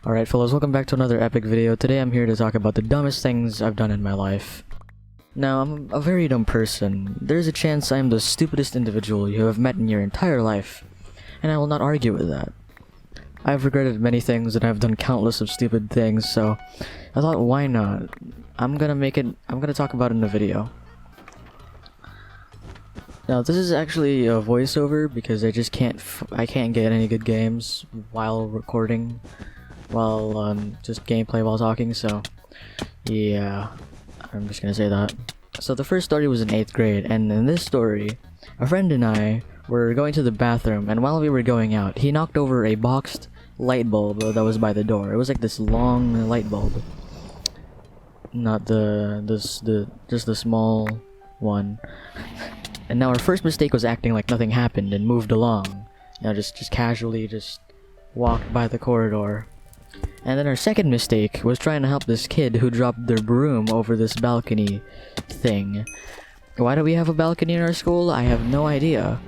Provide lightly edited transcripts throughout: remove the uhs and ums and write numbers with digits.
Alright fellas, welcome back to another epic video. Today I'm here to talk about the dumbest things I've done in my life. Now, I'm a very dumb person. There's a chance I am the stupidest individual you have met in your entire life, and I will not argue with that. I've regretted many things and I've done countless of stupid things, so I thought, why not? I'm gonna talk about it in a video. Now, this is actually a voiceover because I just can't get any good games while recording, while just gameplay while talking, so yeah, I'm just gonna say that. So the first story was in 8th grade, and in this story, a friend and I were going to the bathroom, and while we were going out, he knocked over a boxed light bulb that was by the door. It was like this long light bulb, not just the small one. And now our first mistake was acting like nothing happened and moved along. You know, just casually just walked by the corridor. And then our second mistake was trying to help this kid who dropped their broom over this balcony thing. Why do we have a balcony in our school? I have no idea.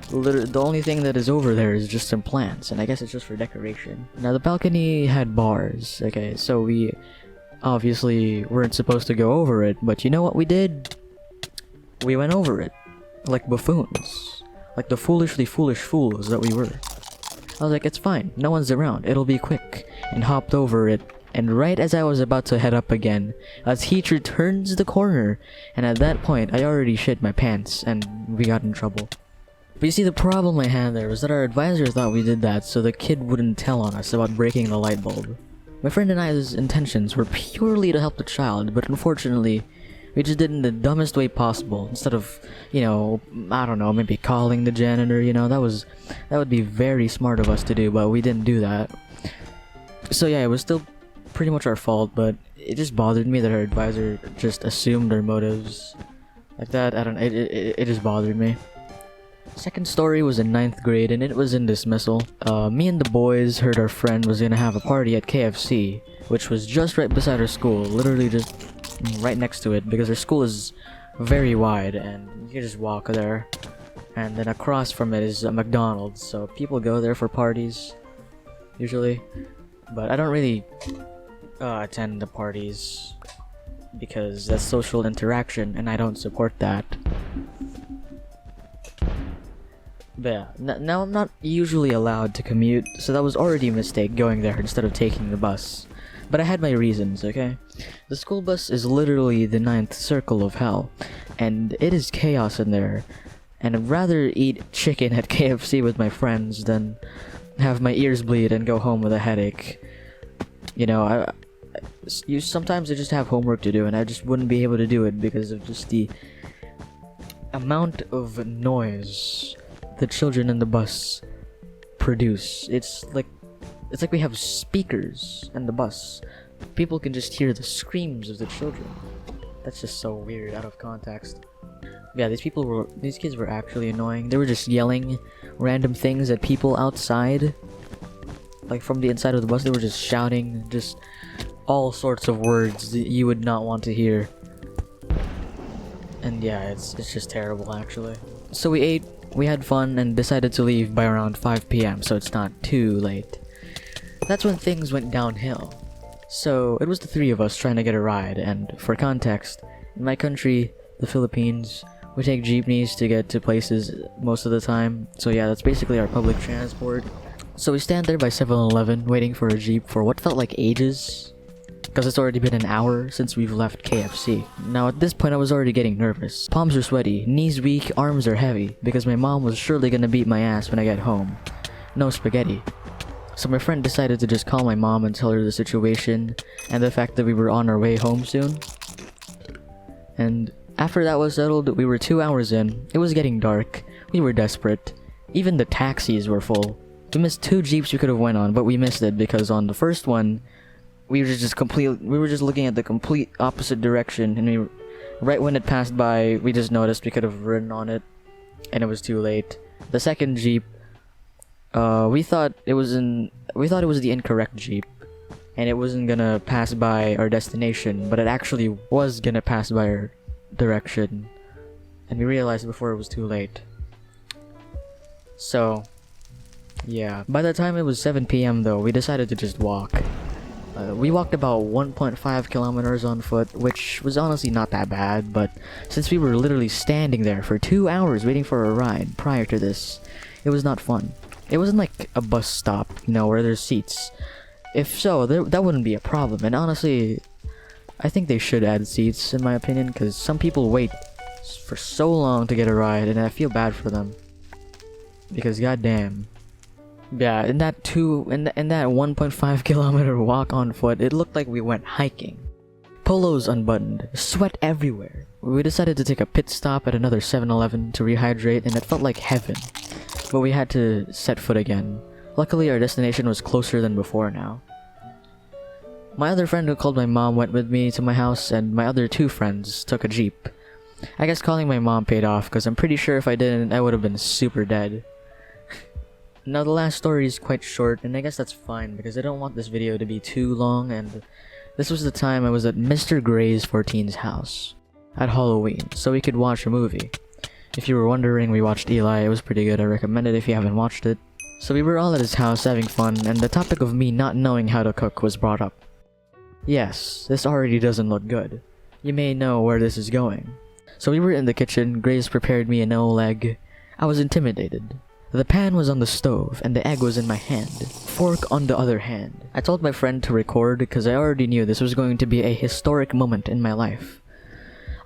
The only thing that is over there is just some plants, and I guess it's just for decoration. Now the balcony had bars, okay, so we obviously weren't supposed to go over it, but you know what we did? We went over it. Like buffoons. Like the foolishly foolish fools that we were. I was like, it's fine, no one's around, it'll be quick, and hopped over it, and right as I was about to head up again, a teacher turns the corner, and at that point, I already shit my pants, and we got in trouble. But you see, the problem I had there was that our advisor thought we did that so the kid wouldn't tell on us about breaking the light bulb. My friend and I's intentions were purely to help the child, but unfortunately, we just did it in the dumbest way possible. Instead of, you know, I don't know, maybe calling the janitor, you know, that would be very smart of us to do, but we didn't do that. So yeah, it was still pretty much our fault, but it just bothered me that our advisor just assumed our motives. Like that, I don't know, it just bothered me. Second story was in 9th grade, and it was in dismissal. Me and the boys heard our friend was gonna have a party at KFC, which was just right beside our school, literally just right next to it, because our school is very wide and you can just walk there, and then across from it is a McDonald's, so people go there for parties usually, but I don't really attend the parties because that's social interaction and I don't support that. But yeah, now I'm not usually allowed to commute, so that was already a mistake going there instead of taking the bus. But I had my reasons, okay? The school bus is literally the 9th circle of hell, and it is chaos in there. And I'd rather eat chicken at KFC with my friends than have my ears bleed and go home with a headache. You know, sometimes I just have homework to do, and I just wouldn't be able to do it because of just the amount of noise the children in the bus produce. It's like we have speakers in the bus. People can just hear the screams of the children. That's just so weird, out of context. Yeah, these kids were actually annoying. They were just yelling random things at people outside. Like from the inside of the bus, they were just shouting just all sorts of words that you would not want to hear. And yeah, it's just terrible actually. So we ate, we had fun, and decided to leave by around 5 PM, so it's not too late. That's when things went downhill. So it was the three of us trying to get a ride, and for context, in my country, the Philippines, we take jeepneys to get to places most of the time. So yeah, that's basically our public transport. So we stand there by 7-Eleven waiting for a jeep for what felt like ages, because it's already been an hour since we've left KFC. Now at this point I was already getting nervous. Palms are sweaty, knees weak, arms are heavy, because my mom was surely gonna beat my ass when I get home. No spaghetti. So my friend decided to just call my mom and tell her the situation and the fact that we were on our way home soon. And after that was settled, we were 2 hours in. It was getting dark. We were desperate. Even the taxis were full. We missed 2 jeeps we could have went on, but we missed it because on the first one, we were just looking at the complete opposite direction, and right when it passed by, we just noticed we could have ridden on it, and it was too late. The second jeep, we thought it was the incorrect jeep, and it wasn't gonna pass by our destination, but it actually was gonna pass by our direction, and we realized before it was too late. So yeah, by the time it was 7 PM though, we decided to just walk. We walked about 1.5 kilometers on foot, which was honestly not that bad, but since we were literally standing there for 2 hours waiting for a ride prior to this, it was not fun. It wasn't like a bus stop, you know, where there's seats. If so, that wouldn't be a problem, and honestly, I think they should add seats in my opinion, because some people wait for so long to get a ride, and I feel bad for them. Because goddamn. Yeah, in that 1.5 kilometer walk on foot, it looked like we went hiking. Polos unbuttoned, sweat everywhere. We decided to take a pit stop at another 7-Eleven to rehydrate, and it felt like heaven. But we had to set foot again. Luckily, our destination was closer than before now. My other friend who called my mom went with me to my house, and my other 2 friends took a jeep. I guess calling my mom paid off, because I'm pretty sure if I didn't, I would have been super dead. Now the last story is quite short, and I guess that's fine because I don't want this video to be too long, and this was the time I was at Mr. Gray's 14's house at Halloween, so we could watch a movie. If you were wondering, we watched Eli. It was pretty good. I recommend it if you haven't watched it. So we were all at his house having fun, and the topic of me not knowing how to cook was brought up. Yes, this already doesn't look good. You may know where this is going. So we were in the kitchen. Grace prepared me an old egg. I was intimidated. The pan was on the stove, and the egg was in my hand. Fork on the other hand. I told my friend to record because I already knew this was going to be a historic moment in my life.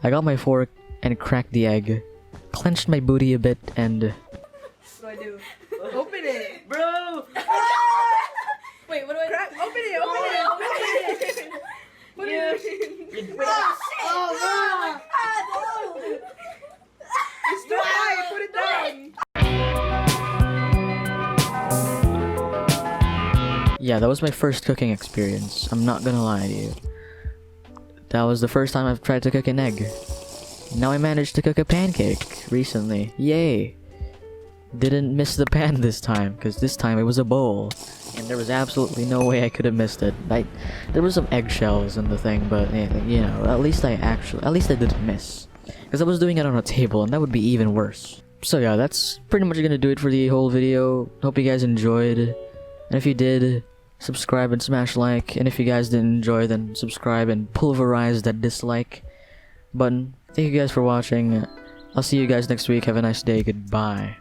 I got my fork and cracked the egg, clenched my booty a bit, and... What do I do? Open it! Bro! Wait, what do I do? Open it! Open it! What do you mean? Oh, no! It's too high! Put it down! Yeah, that was my first cooking experience. I'm not gonna lie to you. That was the first time I've tried to cook an egg. Now I managed to cook a pancake recently. Yay! Didn't miss the pan this time, because this time it was a bowl. And there was absolutely no way I could have missed it. There was some eggshells in the thing, but you know, at least I didn't miss. Because I was doing it on a table, and that would be even worse. So yeah, that's pretty much gonna do it for the whole video. Hope you guys enjoyed. And if you did, subscribe and smash like, and if you guys didn't enjoy, then subscribe and pulverize that dislike button. Thank you guys for watching. I'll see you guys next week. Have a nice day. Goodbye.